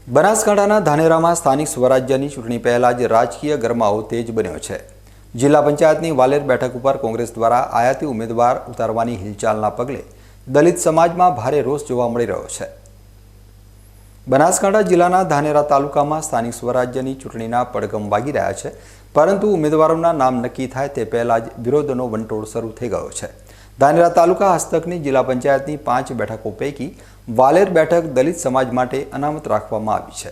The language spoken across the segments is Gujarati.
બનાસકાંઠાના ધાનેરામાં સ્થાનિક સ્વરાજ્યની ચૂંટણી પહેલા જ રાજકીય ગરમાવો તેજ બન્યો છે। જિલ્લા પંચાયતની વાલેર બેઠક ઉપર કોંગ્રેસ દ્વારા આયાતી ઉમેદવાર ઉતારવાની હિલચાલના પગલે દલિત સમાજમાં ભારે રોષ જોવા મળી રહ્યો છે। બનાસકાંઠા જિલ્લાના ધાનેરા તાલુકામાં સ્થાનિક સ્વરાજ્યની ચૂંટણીના પડઘમ વાગી રહ્યા છે, પરંતુ ઉમેદવારોના નામ નક્કી થાય તે પહેલા જ વિરોધનો વંટોળ શરૂ થઈ ગયો છે। ધાનેરા તાલુકા હસ્તકની જિલ્લા પંચાયતની 5 બેઠકો પૈકી વાલેર બેઠક દલિત સમાજ માટે અનામત રાખવામાં આવી છે।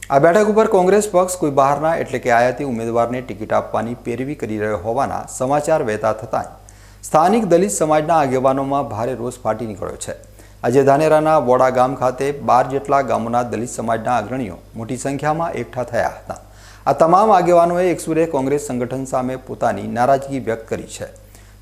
આ બેઠક ઉપર કોંગ્રેસ પક્ષ કોઈ બહારના એટલે કે આયાતી ઉમેદવારને ટિકિટ આપવાની પેરવી કરી રહ્યો હોવાના સમાચાર વહેતા થતાં સ્થાનિક દલિત સમાજના આગેવાનોમાં ભારે રોષ ફાટી નીકળ્યો છે। આજે ધાનેરાના વોડા ગામ ખાતે 12 જેટલા ગામોના દલિત સમાજના અગ્રણીઓ મોટી સંખ્યામાં એકઠા થયા હતા। આ તમામ આગેવાનોએ એકસૂરે કોંગ્રેસ સંગઠન સામે પોતાની નારાજગી વ્યક્ત કરી છે।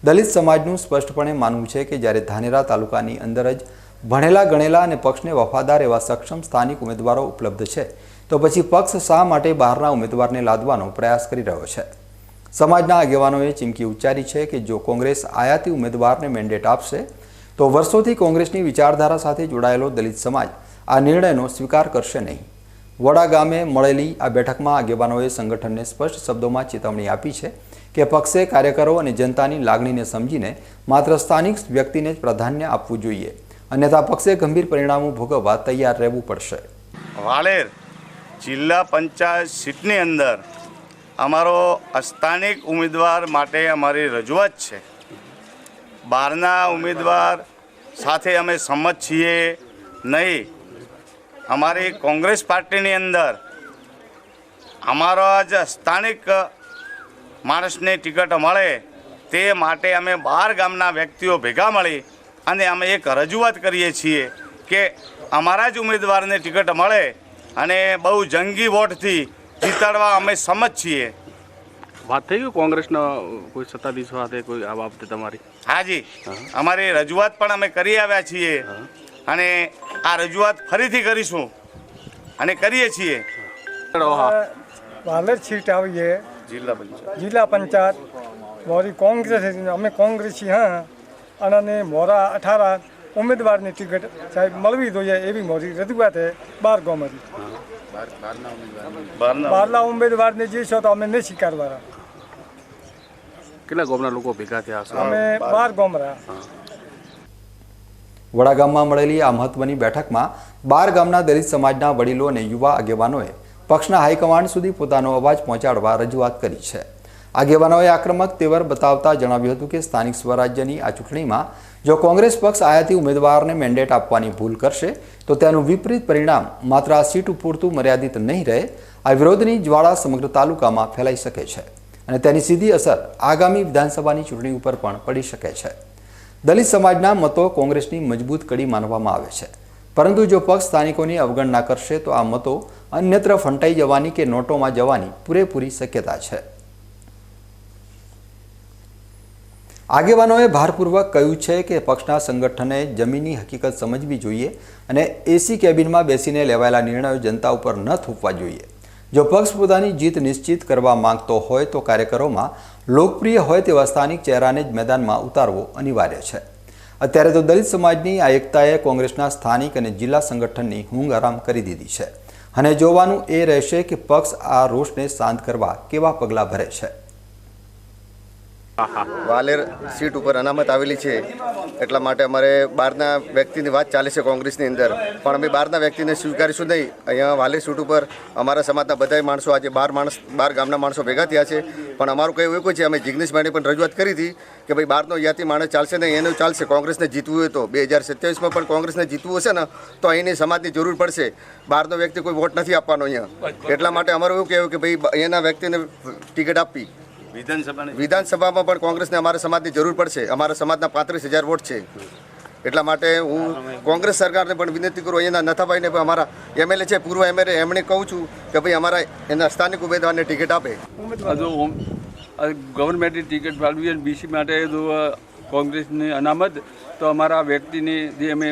દલિત સમાજનું સ્પષ્ટપણે માનવું છે કે જ્યારે ધાનેરા તાલુકાની અંદર જ ભણેલા ગણેલા અને પક્ષને વફાદાર એવા સક્ષમ સ્થાનિક ઉમેદવારો ઉપલબ્ધ છે, તો પછી પક્ષ શા માટે બહારના ઉમેદવારને લાદવાનો પ્રયાસ કરી રહ્યો છે? સમાજના આગેવાનોએ ચીમકી ઉચ્ચારી છે કે જો કોંગ્રેસ આયાતી ઉમેદવારને મેન્ડેટ આપશે તો વર્ષોથી કોંગ્રેસની વિચારધારા સાથે જોડાયેલો દલિત સમાજ આ નિર્ણયનો સ્વીકાર કરશે નહીં। વડા ગામે મળેલી આ બેઠકમાં આગેવાનોએ સંગઠનને સ્પષ્ટ શબ્દોમાં ચેતવણી આપી છે કે પક્ષે કાર્યકરો અને જનતાની લાગણીને સમજીને માત્ર સ્થાનિક વ્યક્તિને જ પ્રાધાન્ય આપવું જોઈએ, અન્યથા પક્ષે ગંભીર પરિણામો ભોગવવા તૈયાર રહેવું પડશે। વાલેર જિલ્લા પંચાયત સીટની અંદર અમારો સ્થાનિક ઉમેદવાર માટે અમારી રજૂઆત છે। બહારના ઉમેદવાર સાથે અમે સંમત છીએ નહીં। અમારી કોંગ્રેસ પાર્ટીની અંદર અમારા જ સ્થાનિક માણસને ટિકિટ મળે તે માટે અમે 12 ગામના વ્યક્તિઓ ભેગા મળી અને અમે એક રજૂઆત કરીએ છીએ કે અમારા જ ઉમેદવારને ટિકિટ મળે અને બહુ જંગી વોટથી જીતાડવા અમે સંમત છીએ। વાત થઈ ગઈ કોંગ્રેસના કોઈ સત્તાધીશો સાથે કોઈ આ બાબતે તમારી? હાજી, અમારી રજૂઆત પણ અમે કરી આવ્યા છીએ અને આ રજૂઆત ફરીથી કરીશું અને કરીએ છીએ। વાલેર સીટ આવી है જિલ્લા પંચાયત મોરી કોંગ્રેસ અમે કોંગ્રેસી હા અને મોરા 18 ઉમેદવારની ટિકિટ સાહેબ મળવી જોઈએ એવી મોરી રજૂઆત છે। 12 ગામમાંથી બહારના ઉમેદવારને જે છો તો અમે નહીં સ્વીકારવાના। કેટલા ગામના લોકો ભેગા થયા છો? અમે 12 ગામરા। વડા ગામમાં મળેલી આ મહત્વની બેઠકમાં 12 ગામના દલિત સમાજના વડીલો અને યુવા આગેવાનોએ પક્ષના હાઈકમાન્ડ સુધી પોતાનો અવાજ પહોંચાડવા રજૂઆત કરી છે। આગેવાનોએ આક્રમક તેવર બતાવતા જણાવ્યું હતું કે સ્થાનિક સ્વરાજ્યની આ ચૂંટણીમાં જો કોંગ્રેસ પક્ષ આયાતી ઉમેદવારને મેન્ડેટ આપવાની ભૂલ કરશે તો તેનું વિપરીત પરિણામ માત્ર આ સીટ પૂરતું મર્યાદિત નહીં રહે, આ વિરોધની જ્વાળા સમગ્ર તાલુકામાં ફેલાઈ શકે છે અને તેની સીધી અસર આગામી વિધાનસભાની ચૂંટણી ઉપર પણ પડી શકે છે। દલિત સમાજના મતો કોંગ્રેસની મજબૂત કડી માનવામાં આવે છે, પરંતુ જો પક્ષ સ્થાનિકોની અવગણના કરશે તો આ મતો અન્યત્ર ફંટાઈ જવાની કે નોટોમાં જવાની પૂરેપૂરી શક્યતા છે। આગેવાનોએ ભારપૂર્વક કહ્યું છે કે પક્ષના સંગઠને જમીનની હકીકત સમજવી જોઈએ અને એસી કેબિનમાં બેસીને લેવાયેલા નિર્ણયો જનતા ઉપર ન થોપવા જોઈએ। જો પક્ષ પોતાની જીત નિશ્ચિત કરવા માંગતો હોય તો કાર્યકરોમાં લોકપ્રિય હોય તેવા સ્થાનિક ચહેરાને જ મેદાનમાં ઉતારવો અનિવાર્ય છે। અત્યારે તો દલિત સમાજની આ એકતાએ કોંગ્રેસના સ્થાનિક અને જિલ્લા સંગઠનની ઊંઘ આરામ કરી દીધી છે અને જોવાનું એ રહેશે કે પક્ષ આ રોષને શાંત કરવા કેવા પગલાં ભરે છે। વાલેર સીટ ઉપર અનામત આવેલી છે એટલા માટે અમારે બહારના વ્યક્તિની વાત ચાલે છે કોંગ્રેસની અંદર, પણ અમે બહારના વ્યક્તિને સ્વીકારીશું નહીં। અહીંયા વાલેર સીટ ઉપર અમારા સમાજના બધા માણસો આજે 12 ગામના માણસો ભેગા થયા છે, પણ અમારું કહેવું એવું છે, અમે જિગ્નેશભાઈને પણ રજૂઆત કરી હતી કે ભાઈ બહારનો યાતી માણસ ચાલશે નહીં, એનું ચાલશે। કોંગ્રેસને જીતવું હોય તો 2027માં પણ કોંગ્રેસને જીતવું હશે ને તો અહીંની સમાજની જરૂર પડશે। બહારનો વ્યક્તિ કોઈ વોટ નથી આપવાનો અહીંયા, એટલા માટે અમારું એવું કહેવું કે ભાઈ અહીંયાના વ્યક્તિને ટિકિટ આપવી। વિધાનસભામાં પણ કોંગ્રેસને અમારા સમાજની જરૂર પડશે। અમારા સમાજના 35,000 વોટ છે, એટલા માટે હું કોંગ્રેસ સરકારને પણ વિનંતી કરું, અહીંયાના નથાભાઈને પણ અમારા એમએલએ છે, પૂર્વ એમએલએ, એમણે કહું છું કે ભાઈ અમારા એના સ્થાનિક ઉમેદવારને ટિકિટ આપે। ગવર્મેન્ટની ટિકિટ ફાળવી અને બીસી માટે જો કોંગ્રેસની અનામત તો અમારા વ્યક્તિની જે અમે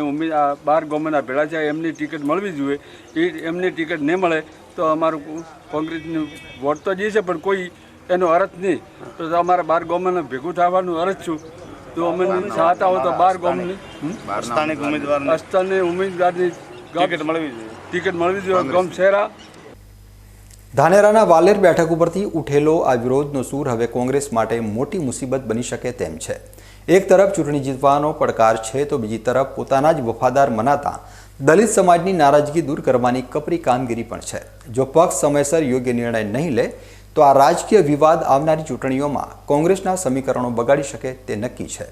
12 ગામના ભેળા છે એમની ટિકિટ મળવી જોઈએ। એમની ટિકિટ નહીં મળે તો અમારું કોંગ્રેસનું વોટ તો જે છે પણ કોઈ એનો અર્થ નહીં, તો અમારા 12 ગામમાં ભેગું થવાનું અર્થ શું? તો અમે ચાહતા હો તો 12 ગામની સ્થાનિક ઉમેદવારને અસ્તાની ઉમેદવારની ટિકિટ મળવી જોઈએ. ટિકિટ મળવી જોઈએ. ગમ શેરા ધાનેરાના વાલેર બેઠક ઉપરથી ઉઠેલો આ વિરોધનો સૂર હવે કોંગ્રેસ માટે મોટી મુસીબત બની શકે તેમ છે. એક તરફ ચૂંટણી જીતવાનો પડકાર છે તો બીજી તરફ પોતાના જ વફાદાર મનાતા દલિત સમાજની નારાજગી દૂર કરવાની કપરી કામગીરી પણ છે. જો પક્ષ સમયસર યોગ્ય નિર્ણય નહીં લે તો આ રાજકીય વિવાદ આવનારી ચૂંટણીઓમાં કોંગ્રેસના સમીકરણો બગાડી શકે તે નક્કી છે.